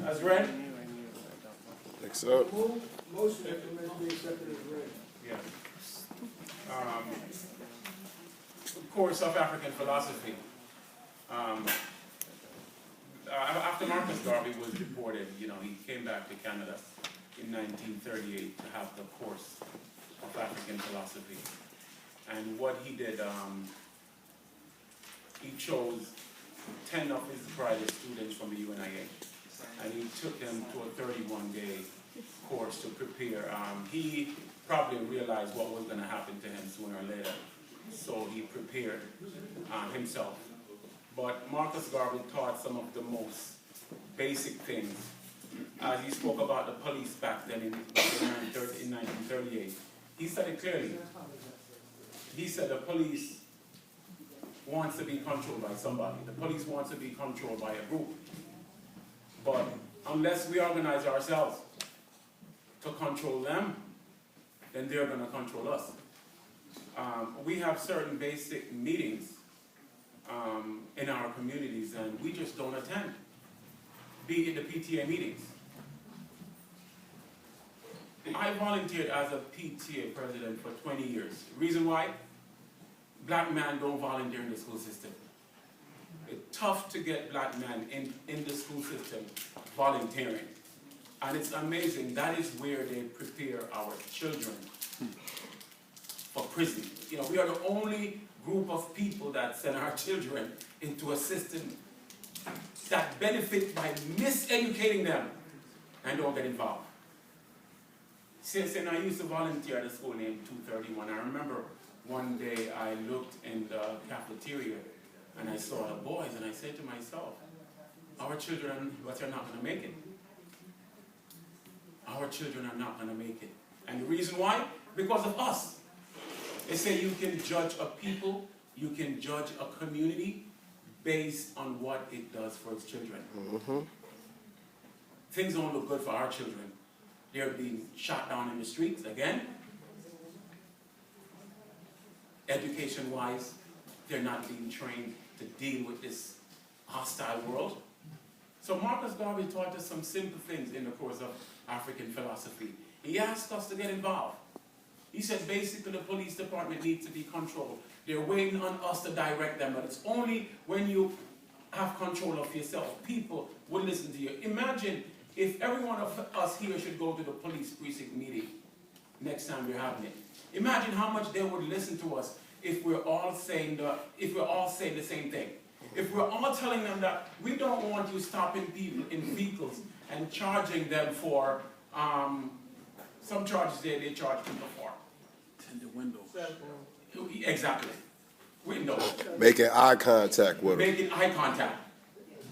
as read? Think so. Motion to be accepted as read. Yeah. Course of African philosophy. After Marcus Garvey was deported, he came back to Canada in 1938 to have the course of African philosophy. And what he did, he chose 10 of his brightest students from the UNIA, and he took them to a 31-day course to prepare. He probably realized what was going to happen to him sooner or later, so he prepared himself. But Marcus Garvey taught some of the most basic things. He spoke about the police back then in 1938. He said it clearly. He said the police wants to be controlled by somebody. The police wants to be controlled by a group. But unless we organize ourselves to control them, then they're going to control us. We have certain basic meetings in our communities, and we just don't attend. Be it the PTA meetings. I volunteered as a PTA president for 20 years. Reason why? Black men don't volunteer in the school system. It's tough to get black men in the school system volunteering. And it's amazing. That is where they prepare our children for prison. We are the only group of people that send our children into a system that benefit by miseducating them and don't get involved. Since I used to volunteer at a school named 231, I remember one day I looked in the cafeteria and I saw the boys, and I said to myself, our children are not going to make it. Our children are not going to make it. And the reason why? Because of us. They say you can judge a people, you can judge a community based on what it does for its children. Mm-hmm. Things don't look good for our children. They're being shot down in the streets again. Education-wise, they're not being trained to deal with this hostile world. So Marcus Garvey taught us some simple things in the course of African philosophy. He asked us to get involved. He said basically the police department needs to be controlled. They're waiting on us to direct them, but it's only when you have control of yourself, people will listen to you. Imagine if every one of us here should go to the police precinct meeting next time we're having it. Imagine how much they would listen to us if we're all saying the same thing. If we're all telling them that we don't want you stopping people in vehicles and charging them for some charges they charge people for. Tinted windows. Exactly. Windows. Making eye contact with them. Making eye contact.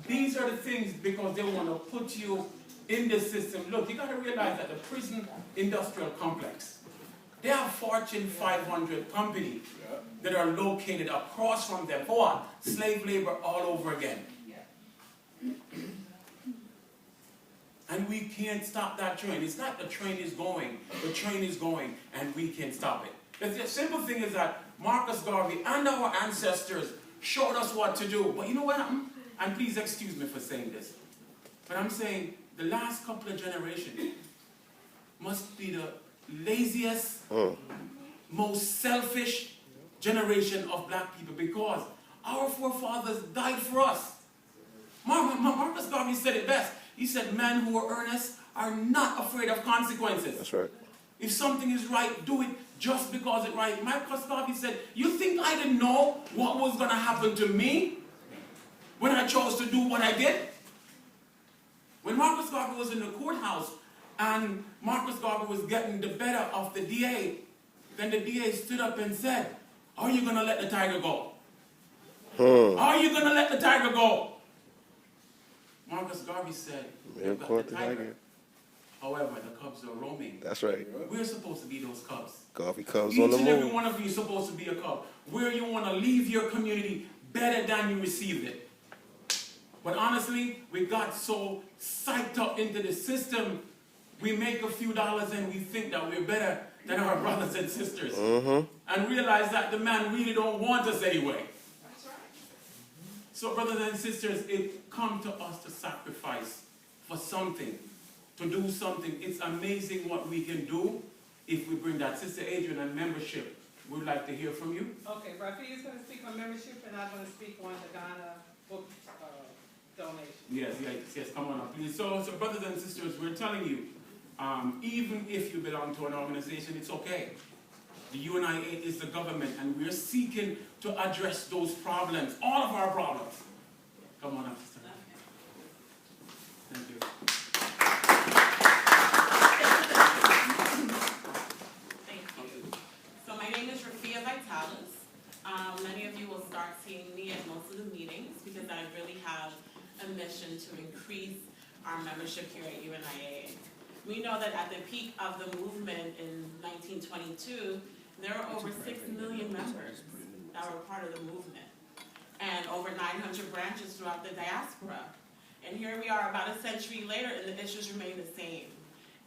These are the things because they want to put you in the system. Look, you got to realize that the prison industrial complex, they have Fortune 500 companies that are located across from them. For what? Slave labor all over again. And we can't stop that train. It's not the train is going and we can't stop it. The simple thing is that Marcus Garvey and our ancestors showed us what to do. But you know what? And please excuse me for saying this, but I'm saying the last couple of generations must be the laziest, most selfish generation of black people because our forefathers died for us. Marcus Garvey said it best. He said, men who are earnest are not afraid of consequences. That's right. If something is right, do it just because it's right. Marcus Garvey said, you think I didn't know what was going to happen to me when I chose to do what I did? When Marcus Garvey was in the courthouse and Marcus Garvey was getting the better of the DA, then the DA stood up and said, are you going to let the tiger go? Are you going to let the tiger go? Marcus Garvey said, you've got the tiger. However, the cubs are roaming. That's right. We're supposed to be those cubs. Garvey cubs Each on the and every move. one of you is supposed to be a cub. Where you want to leave your community better than you received it. But honestly, we got so psyched up into the system, we make a few dollars and we think that we're better than our brothers and sisters. And realize that the man really don't want us anyway. So brothers and sisters, it comes to us to sacrifice for something, to do something. It's amazing what we can do if we bring that. Sister Adrian, on membership, we'd like to hear from you. Okay, Rafi is going to speak on membership, and I'm going to speak on the Ghana book donation. Yes, come on up, please. So brothers and sisters, we're telling you, even if you belong to an organization, it's okay. The UNIA is the government, and we're seeking to address those problems, all of our problems. Come on up, sister. Thank you. Thank you. So my name is Rafia Vitalis. Many of you will start seeing me at most of the meetings because I really have a mission to increase our membership here at UNIA. We know that at the peak of the movement in 1922, there were over 6 million members that were part of the movement, and over 900 branches throughout the diaspora. And here we are about a century later, and the issues remain the same.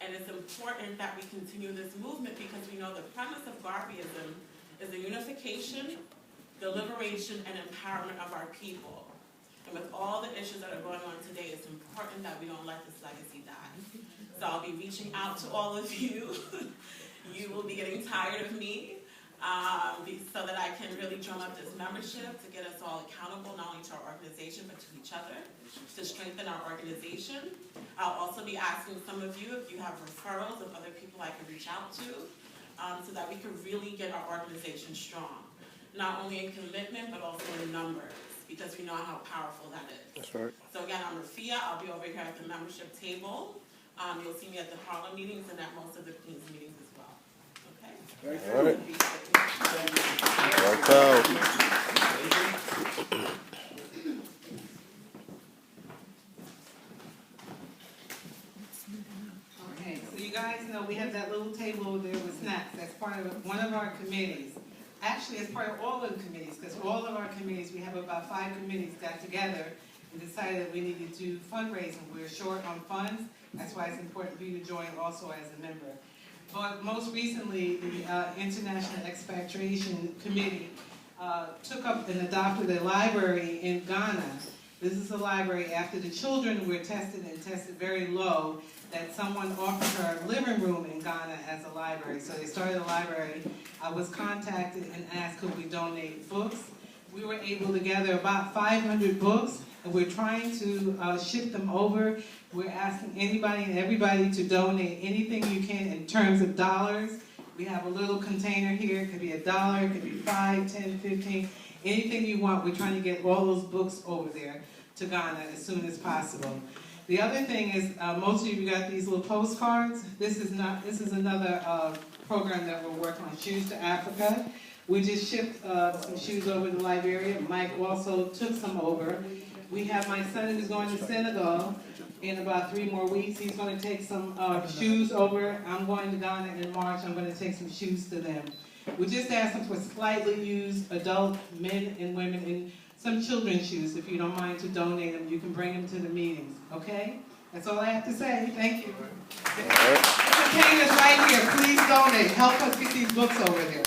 And it's important that we continue this movement because we know the premise of Garveyism is the unification, the liberation, and empowerment of our people. And with all the issues that are going on today, it's important that we don't let this legacy die. So I'll be reaching out to all of you. You will be getting tired of me so that I can really drum up this membership to get us all accountable, not only to our organization, but to each other, to strengthen our organization. I'll also be asking some of you if you have referrals of other people I can reach out to so that we can really get our organization strong, not only in commitment, but also in numbers, because we know how powerful that is. That's right. So again, I'm Rafia. I'll be over here at the membership table. You'll see me at the Harlem meetings and at most of the Queens meetings as well. Okay? All right. Okay, so you guys know we have that little table over there with snacks. That's part of one of our committees. Actually, it's part of all of the committees, because all of our committees, we have about 5 committees got together and decided that we needed to do fundraising. We're short on funds. That's why it's important for you to join also as a member. But most recently, the International Expatriation Committee took up and adopted a library in Ghana. This is a library after the children were tested and tested very low, that someone offered her a living room in Ghana as a library. So they started a library. I was contacted and asked could we donate books. We were able to gather about 500 books, and we're trying to ship them over. We're asking anybody and everybody to donate anything you can in terms of dollars. We have a little container here. It could be $1, it could be 5, 10, 15, anything you want. We're trying to get all those books over there to Ghana as soon as possible. The other thing is, most of you got these little postcards. This is another program that we're working on, Shoes to Africa. We just shipped some shoes over to Liberia. Mike also took some over. We have my son who's going to Senegal in about 3 more weeks. He's going to take some shoes over. I'm going to Ghana in March. I'm going to take some shoes to them. We just asked them for slightly used adult men and women and some children's shoes. If you don't mind to donate them, you can bring them to the meetings. Okay? That's all I have to say. Thank you. The container's right here. Please donate. Help us get these books over there.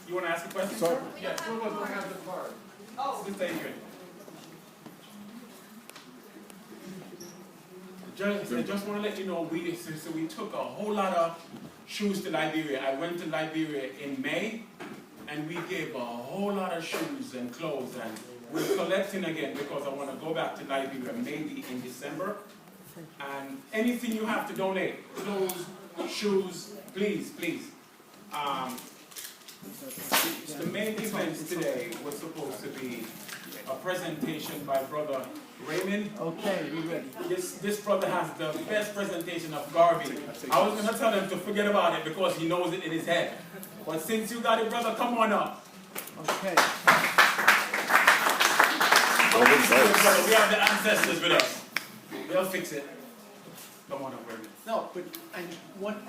You want to ask a question, sir? Yes, some of us don't have the card. Oh. Sister Adrian. I just want to let you know, we took a whole lot of shoes to Liberia. I went to Liberia in May, and we gave a whole lot of shoes and clothes, and we're collecting again because I want to go back to Liberia maybe in December. And anything you have to donate, clothes, shoes, please, please. The main event today was supposed to be a presentation by Brother Raymond. Okay, we ready. This brother has the best presentation of Garvey. I was going to tell him to forget about it because he knows it in his head. But since you got it, brother, come on up. Okay. Brother, we have the ancestors with us. They'll fix it. Come on up, Raymond. No, but I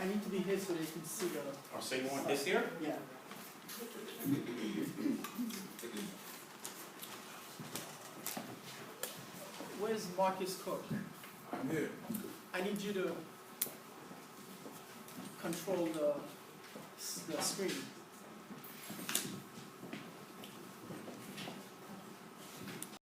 need to be here so they can see the. Oh, so you want this here? Yeah. Where's Marcus Cook? I'm here. I need you to control the screen.